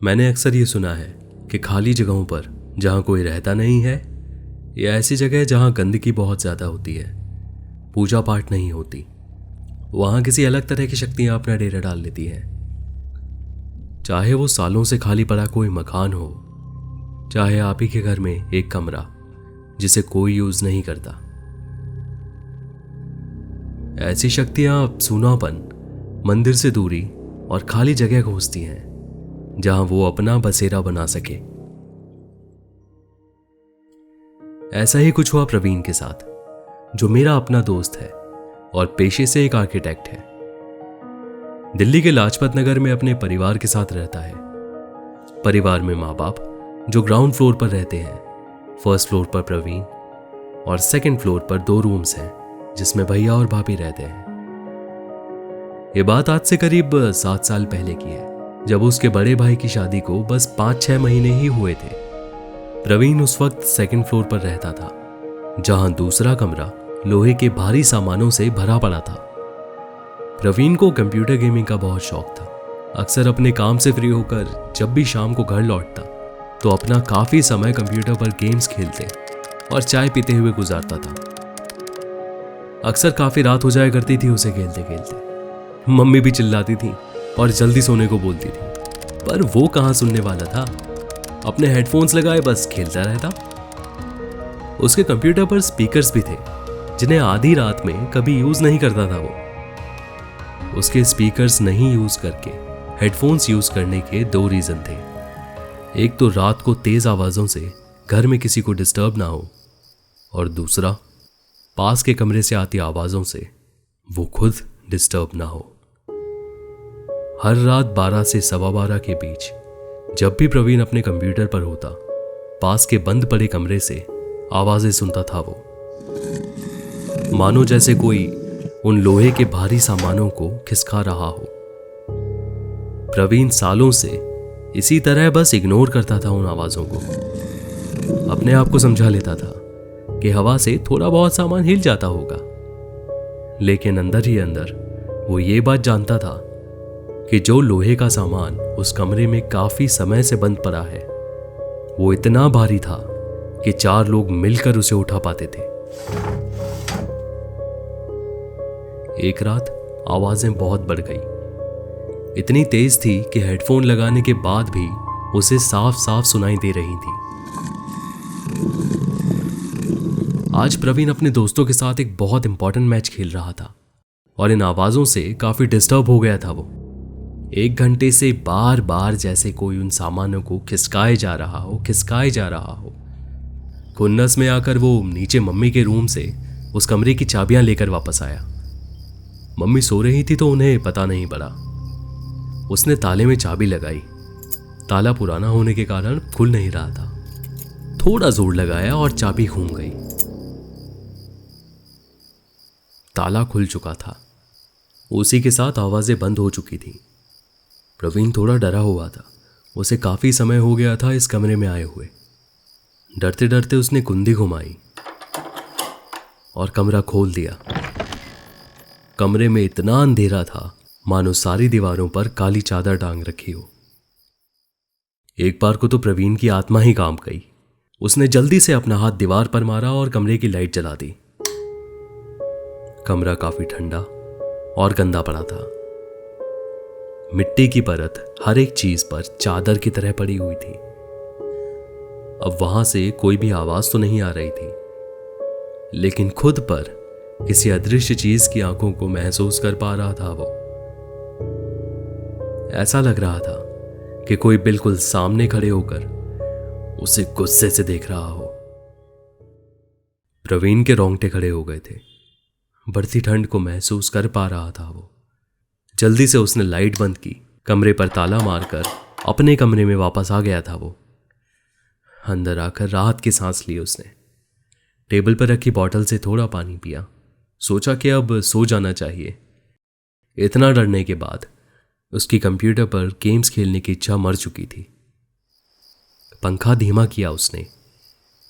मैंने अक्सर ये सुना है कि खाली जगहों पर जहाँ कोई रहता नहीं है या ऐसी जगह जहाँ गंदगी बहुत ज़्यादा होती है, पूजा पाठ नहीं होती, वहाँ किसी अलग तरह की शक्तियाँ अपना डेरा डाल लेती हैं। चाहे वो सालों से खाली पड़ा कोई मकान हो, चाहे आप ही के घर में एक कमरा जिसे कोई यूज नहीं करता। ऐसी शक्तियां सूनापन, मंदिर से दूरी और खाली जगह खोजती हैं जहां वो अपना बसेरा बना सके। ऐसा ही कुछ हुआ प्रवीण के साथ, जो मेरा अपना दोस्त है और पेशे से एक आर्किटेक्ट है। दिल्ली के लाजपत नगर में अपने परिवार के साथ रहता है। परिवार में माँ बाप जो ग्राउंड फ्लोर पर रहते हैं, फर्स्ट फ्लोर पर प्रवीण और सेकंड फ्लोर पर 2 रूम्स हैं जिसमें भैया और भाभी रहते हैं। ये बात आज से करीब 7 साल पहले की है, जब उसके बड़े भाई की शादी को बस 5-6 महीने ही हुए थे। प्रवीण उस वक्त सेकंड फ्लोर पर रहता था, जहां दूसरा कमरा लोहे के भारी सामानों से भरा पड़ा था। प्रवीण को कंप्यूटर गेमिंग का बहुत शौक था। अक्सर अपने काम से फ्री होकर जब भी शाम को घर लौटता तो अपना काफी समय कंप्यूटर पर गेम्स खेलते और चाय पीते हुए गुजारता था। अक्सर काफी रात हो जाया करती थी उसे खेलते खेलते। मम्मी भी चिल्लाती थी और जल्दी सोने को बोलती थी, पर वो कहाँ सुनने वाला था। अपने हेडफोन्स लगाए बस खेलता रहता। उसके कंप्यूटर पर स्पीकर्स भी थे जिन्हें आधी रात में कभी यूज नहीं करता था वो। उसके स्पीकर्स नहीं यूज करके हेडफोन्स यूज करने के 2 रीजन थे। एक तो रात को तेज आवाजों से घर में किसी को डिस्टर्ब ना हो, और दूसरा पास के कमरे से आती आवाजों से वो खुद डिस्टर्ब ना हो। हर रात 12 से 12:15 के बीच जब भी प्रवीण अपने कंप्यूटर पर होता, पास के बंद पड़े कमरे से आवाजें सुनता था वो, मानो जैसे कोई उन लोहे के भारी सामानों को खिसका रहा हो। प्रवीण सालों से इसी तरह बस इग्नोर करता था उन आवाजों को। अपने आप को समझा लेता था कि हवा से थोड़ा बहुत सामान हिल जाता होगा, लेकिन अंदर ही अंदर वो ये बात जानता था कि जो लोहे का सामान उस कमरे में काफी समय से बंद पड़ा है, वो इतना भारी था कि 4 लोग मिलकर उसे उठा पाते थे। एक रात आवाजें बहुत बढ़ गई, इतनी तेज थी कि हेडफोन लगाने के बाद भी उसे साफ साफ सुनाई दे रही थी। आज प्रवीण अपने दोस्तों के साथ एक बहुत इंपॉर्टेंट मैच खेल रहा था और इन आवाजों से काफी डिस्टर्ब हो गया था वो। 1 घंटे से बार बार जैसे कोई उन सामानों को खिसकाए जा रहा हो। खुन्नस में आकर वो नीचे मम्मी के रूम से उस कमरे की चाबियां लेकर वापस आया। मम्मी सो रही थी तो उन्हें पता नहीं पड़ा। उसने ताले में चाबी लगाई। ताला पुराना होने के कारण खुल नहीं रहा था। थोड़ा जोर लगाया और चाबी घूम गई। ताला खुल चुका था। उसी के साथ आवाजें बंद हो चुकी थी। प्रवीण थोड़ा डरा हुआ था। उसे काफी समय हो गया था इस कमरे में आए हुए। डरते डरते उसने कुंडी घुमाई और कमरा खोल दिया। कमरे में इतना अंधेरा था मानो सारी दीवारों पर काली चादर टांग रखी हो। एक बार को तो प्रवीण की आत्मा ही कांप गई। उसने जल्दी से अपना हाथ दीवार पर मारा और कमरे की लाइट जला दी। कमरा काफी ठंडा और गंदा पड़ा था। मिट्टी की परत हर एक चीज पर चादर की तरह पड़ी हुई थी। अब वहां से कोई भी आवाज तो नहीं आ रही थी, लेकिन खुद पर किसी अदृश्य चीज की आंखों को महसूस कर पा रहा था वो। ऐसा लग रहा था कि कोई बिल्कुल सामने खड़े होकर उसे गुस्से से देख रहा हो। प्रवीण के रोंगटे खड़े हो गए थे। बढ़ती ठंड को महसूस कर पा रहा था वो। जल्दी से उसने लाइट बंद की, कमरे पर ताला मारकर अपने कमरे में वापस आ गया था वो। अंदर आकर राहत की सांस ली उसने। टेबल पर रखी बोतल से थोड़ा पानी पिया। सोचा कि अब सो जाना चाहिए। इतना डरने के बाद उसकी कंप्यूटर पर गेम्स खेलने की इच्छा मर चुकी थी। पंखा धीमा किया उसने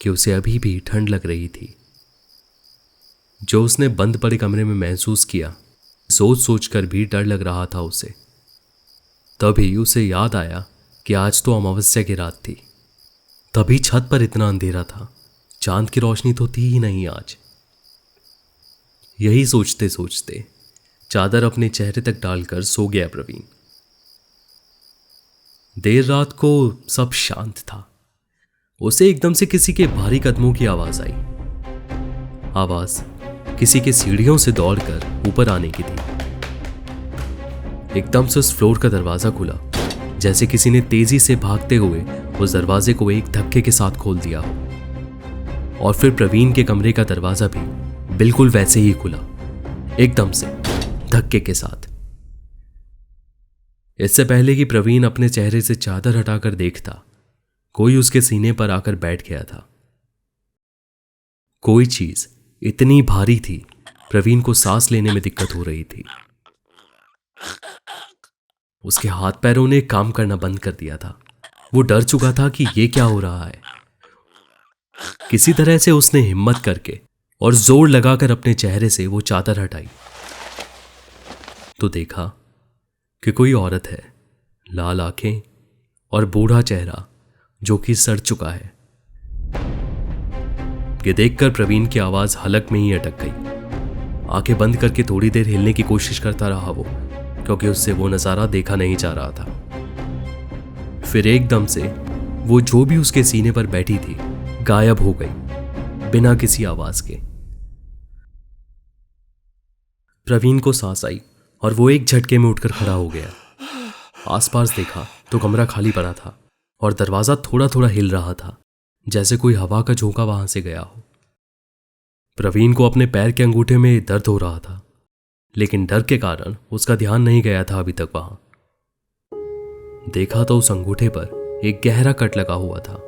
कि उसे अभी भी ठंड लग रही थी। जो उसने बंद पड़े कमरे में महसूस किया, सोच सोच कर भी डर लग रहा था उसे। तभी उसे याद आया कि आज तो अमावस्या की रात थी, तभी छत पर इतना अंधेरा था, चांद की रोशनी तो थी ही नहीं आज। यही सोचते सोचते चादर अपने चेहरे तक डालकर सो गया प्रवीण। देर रात को सब शांत था। उसे एकदम से किसी के भारी कदमों की आवाज आई। आवाज किसी के सीढ़ियों से दौड़कर ऊपर आने की थी। एकदम से उस फ्लोर का दरवाजा खुला, जैसे किसी ने तेजी से भागते हुए उस दरवाजे को एक धक्के के साथ खोल दिया हो। और फिर प्रवीण के कमरे का दरवाजा भी बिल्कुल वैसे ही खुला, एकदम से धक्के के साथ। इससे पहले कि प्रवीण अपने चेहरे से चादर हटाकर देखता, कोई उसके सीने पर आकर बैठ गया था। कोई चीज इतनी भारी थी, प्रवीण को सांस लेने में दिक्कत हो रही थी। उसके हाथ पैरों ने काम करना बंद कर दिया था। वो डर चुका था कि ये क्या हो रहा है। किसी तरह से उसने हिम्मत करके और जोर लगाकर अपने चेहरे से वो चादर हटाई, तो देखा कि कोई औरत है, लाल आंखें और बूढ़ा चेहरा जो कि सड़ चुका है। ये देखकर प्रवीण की आवाज हलक में ही अटक गई। आंखें बंद करके थोड़ी देर हिलने की कोशिश करता रहा वो, क्योंकि उससे वो नजारा देखा नहीं जा रहा था। फिर एकदम से वो जो भी उसके सीने पर बैठी थी गायब हो गई, बिना किसी आवाज के। प्रवीण को सांस आई और वो एक झटके में उठकर खड़ा हो गया। आसपास देखा तो कमरा खाली पड़ा था और दरवाजा थोड़ा थोड़ा हिल रहा था, जैसे कोई हवा का झोंका वहां से गया हो। प्रवीण को अपने पैर के अंगूठे में दर्द हो रहा था, लेकिन डर के कारण उसका ध्यान नहीं गया था अभी तक वहां। देखा तो उस अंगूठे पर एक गहरा कट लगा हुआ था,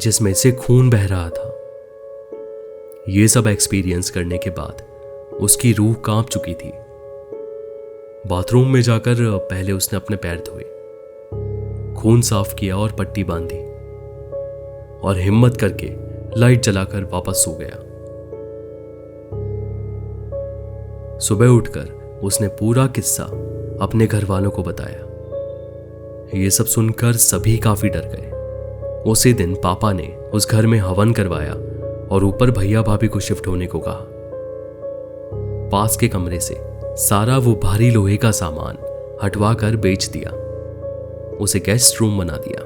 जिसमें से खून बह रहा था। ये सब एक्सपीरियंस करने के बाद उसकी रूह कांप चुकी थी। बाथरूम में जाकर पहले उसने अपने पैर धोए, खून साफ किया और पट्टी बांधी, और हिम्मत करके लाइट जलाकर वापस सो गया। सुबह उठकर उसने पूरा किस्सा अपने घर वालों को बताया। ये सब सुनकर सभी काफी डर गए। उसी दिन पापा ने उस घर में हवन करवाया और ऊपर भैया भाभी को शिफ्ट होने को कहा। पास के कमरे से सारा वो भारी लोहे का सामान हटवा कर बेच दिया, उसे गेस्ट रूम बना दिया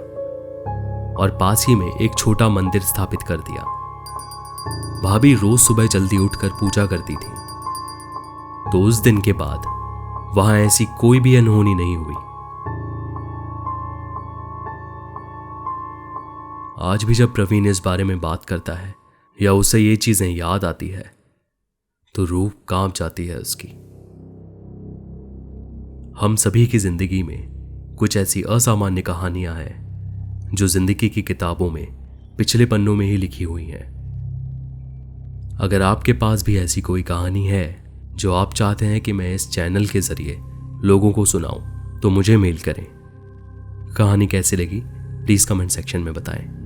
और पास ही में एक छोटा मंदिर स्थापित कर दिया। भाभी रोज सुबह जल्दी उठकर पूजा करती थी, तो उस दिन के बाद वहां ऐसी कोई भी अनहोनी नहीं हुई। आज भी जब प्रवीण इस बारे में बात करता है या उसे ये चीजें याद आती है, तो रूह कांप जाती है उसकी। हम सभी की जिंदगी में कुछ ऐसी असामान्य कहानियां हैं जो जिंदगी की किताबों में पिछले पन्नों में ही लिखी हुई हैं। अगर आपके पास भी ऐसी कोई कहानी है जो आप चाहते हैं कि मैं इस चैनल के जरिए लोगों को सुनाऊं, तो मुझे मेल करें। कहानी कैसी लगी प्लीज कमेंट सेक्शन में बताएं।